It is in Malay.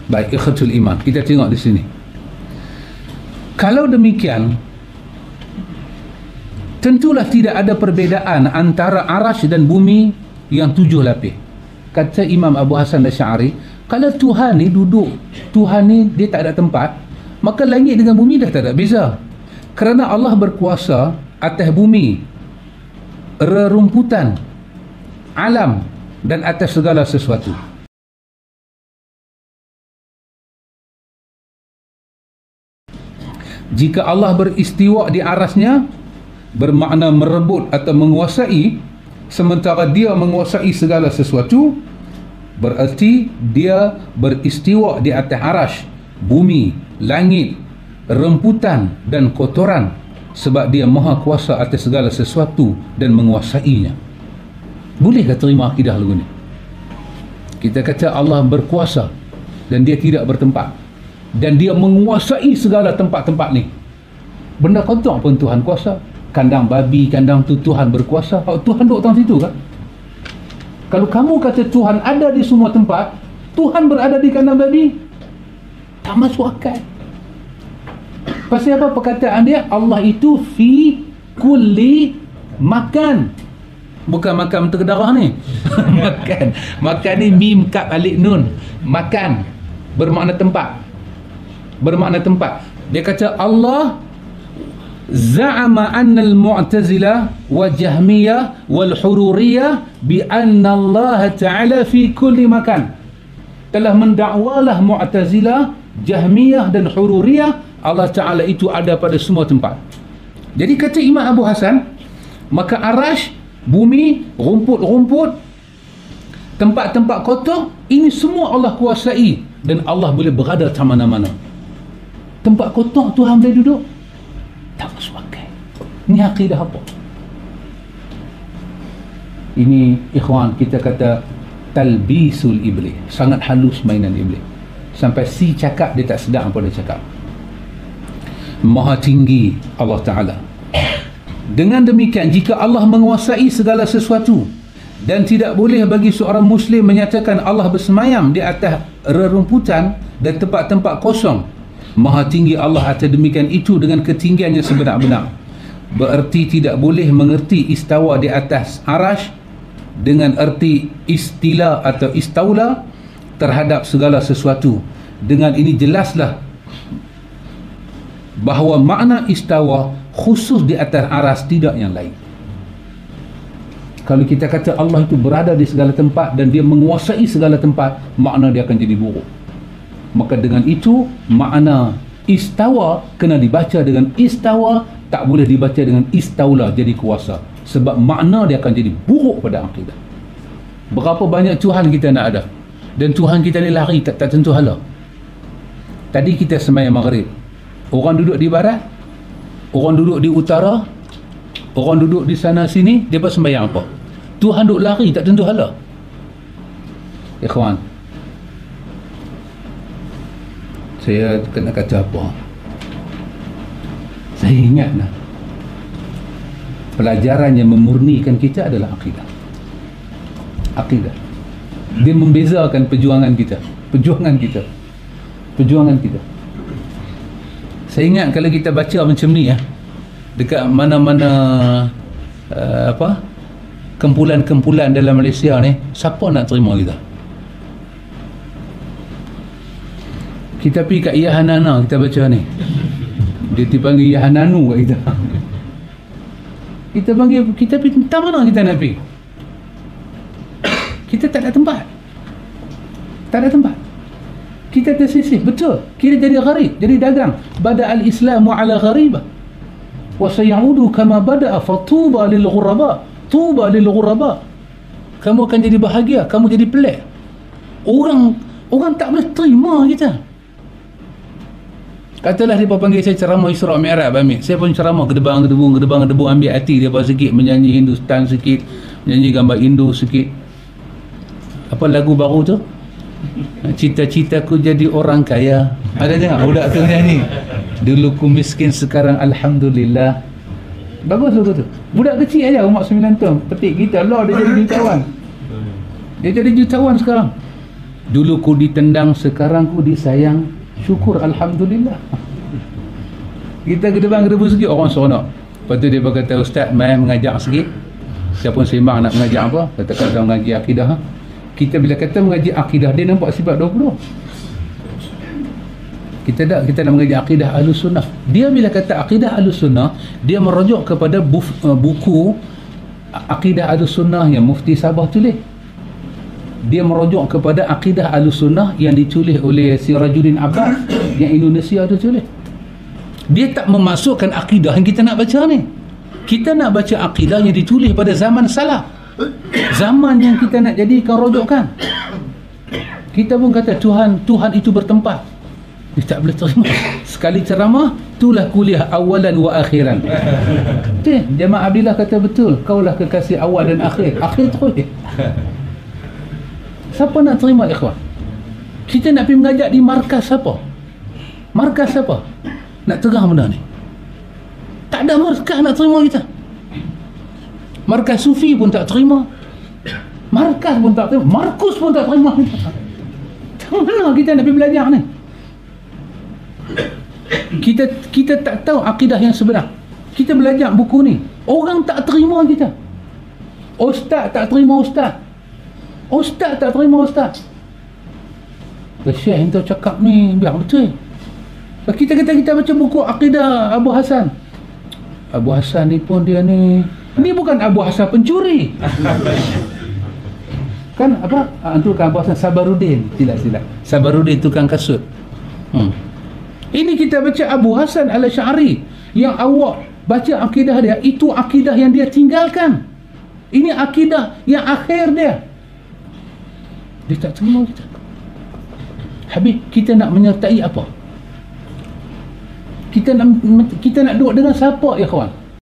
Baik, ikhwatul iman, kita tengok di sini. Kalau demikian, tentulah tidak ada perbezaan antara arasy dan bumi yang 7 lapis. Kata Imam Abu Hasan Asy'ari, kalau Tuhan ni duduk, Tuhan ni dia tak ada tempat, maka langit dengan bumi dah tak ada beza. Kerana Allah berkuasa atas bumi, rerumputan, alam dan atas segala sesuatu. Jika Allah beristiwa di arasnya, bermakna merebut atau menguasai, sementara dia menguasai segala sesuatu, berarti dia beristiwa di atas arasy, bumi, langit, remputan dan kotoran, sebab dia maha kuasa atas segala sesuatu dan menguasainya. Bolehkah terima akidah lagu ni? Kita kata Allah berkuasa dan dia tidak bertempat, dan dia menguasai segala tempat-tempat ni. Benda kotor pun Tuhan kuasa. Kandang babi, kandang tu Tuhan berkuasa. Tuhan duduk dalam situ kan? Kalau kamu kata Tuhan ada di semua tempat, Tuhan berada di kandang babi, tak masuk akal. Pasal apa perkataan dia? Allah itu fi kulli makan. Bukan makan terkedarah ni. Makan. Makan ni mim kap alif nun. Makan bermakna tempat. Bermakna tempat. Dia kata Allah za'ama anna al-mu'tazilah wa jahmiyah wal hururiyah bi anna Allah ta'ala fi kulli makan. Telah mendakwalah mu'tazilah, jahmiyah dan hururiyah, Allah Ta'ala itu ada pada semua tempat. Jadi kata Imam Abu Hasan, maka arasy, bumi, rumput-rumput, tempat-tempat kotor, ini semua Allah kuasai dan Allah boleh berada di mana-mana. Tempat kotor Tuhan boleh duduk? Tak masuk akal. Ini akidah apa? Ini ikhwan, kita kata talbisul iblis. Sangat halus mainan iblis. Sampai si cakap dia tak sedar apa dia cakap. Maha tinggi Allah Ta'ala. Dengan demikian, jika Allah menguasai segala sesuatu dan tidak boleh bagi seorang Muslim menyatakan Allah bersemayam di atas rerumputan dan tempat-tempat kosong, Maha tinggi Allah atas demikian itu dengan ketinggiannya sebenar-benar, berarti tidak boleh mengerti istawa di atas arasy dengan erti istila atau istaula terhadap segala sesuatu. Dengan ini jelaslah bahawa makna istawa khusus di atas aras, tidak yang lain. Kalau kita kata Allah itu berada di segala tempat dan dia menguasai segala tempat, makna dia akan jadi buruk. Maka dengan itu makna istawa kena dibaca dengan istawa, tak boleh dibaca dengan istaula, jadi kuasa, sebab makna dia akan jadi buruk pada akidah. Berapa banyak Tuhan kita nak ada, dan Tuhan kita ni lari tak tentu hala. Tadi kita sembahyang maghrib, orang duduk di barat, orang duduk di utara, orang duduk di sana sini, dia sembahyang apa? Tuhan duduk lari tak tentu hala. Ikhwan, saya kena kata apa? Saya ingat lah, pelajaran yang memurnikan kita adalah akidah. Akidah. Dia membezakan perjuangan kita. Saya ingat kalau kita baca macam ni ya, dekat mana-mana kumpulan-kumpulan dalam Malaysia ni, siapa nak terima kita? Kita pergi kat Yahanana, kita baca ni, dia dipanggil Yahananu kat kita. Kita pergi entah mana kita nak pergi, kita tak ada tempat. Kita tersisih, betul. Kita jadi gharib, jadi dagang. Bada al-Islamu ala gharibah wa sayaudu kama bada'a fatuba lil ghuraba. Tuba lil ghuraba. Kamu akan jadi bahagia, kamu jadi pelik. Orang tak boleh terima kita. Katalah dia panggil saya ceramah Isra Mi'raj, ambil. Saya pun ceramah gedebang-gedebu, ambil hati dia sikit, menyanyi Hindustan sikit, menyanyi gambar Indo sikit. Apa lagu baru tu? Cita-citaku jadi orang kaya. Ada tengok budak tu nyanyi. Dulu ku miskin, sekarang alhamdulillah. Bagus lagu tu. Budak kecil aja, umur 9 tahun, petik gitar, lah dia jadi jutawan. Dia jadi jutawan sekarang. Dulu ku ditendang, sekarang ku disayang, syukur alhamdulillah. Kita ke depan gedebus sikit, orang seronok. Lepas tu dia berkata, ustaz mai mengajar sikit. Siapa sembang nak mengajar apa? Kata-kata mengaji akidah. Kita bila kata mengaji akidah, dia nampak sifat 20. Kita nak mengaji akidah Ahlussunnah. Dia bila kata akidah Ahlussunnah, dia merujuk kepada buku akidah Ahlussunnah yang Mufti Sabah tulis. Dia merujuk kepada akidah Ahlussunnah yang ditulis oleh Sirajuddin Abbas yang Indonesia tu tulis. Dia tak memasukkan akidah yang kita nak baca ni. Kita nak baca akidah yang ditulis pada zaman salaf, zaman yang kita nak jadikan rujukan. Kita pun kata Tuhan itu bertempat. Dia tak boleh terima. Sekali ceramah, itulah kuliah awalan wa akhiran. Jemaah Abdillah kata betul, kaulah kekasih awal dan akhir. Akhir terus. Siapa nak terima ikhwan? Kita nak pergi mengajar di markas siapa? Markas siapa? Nak terang benda ni. Tak ada markas nak terima kita. Markas Sufi pun tak terima. Markas pun tak terima. Markus pun tak terima kita. Macam mana kita nak pergi belajar ni? Kita tak tahu akidah yang sebenar. Kita belajar buku ni, orang tak terima kita. Ustaz tak terima ustaz. Ustaz tak terima ustaz. Syekh yang tu cakap ni biar betul. Kita kata kita baca buku akidah Abu Hasan. Abu Hasan ni pun dia ni bukan Abu Hasan pencuri. Kan apa? Antu kan Abu Hasan Sabaruddin. Silap. Sabaruddin tukang kasut. Ini kita baca Abu Hasan Al-Asy'ari yang awak baca akidah dia, itu akidah yang dia tinggalkan. Ini akidah yang akhir dia. Dia tak terima kita. Habis kita nak menyertai apa? Kita nak duduk dengan siapa ya kawan?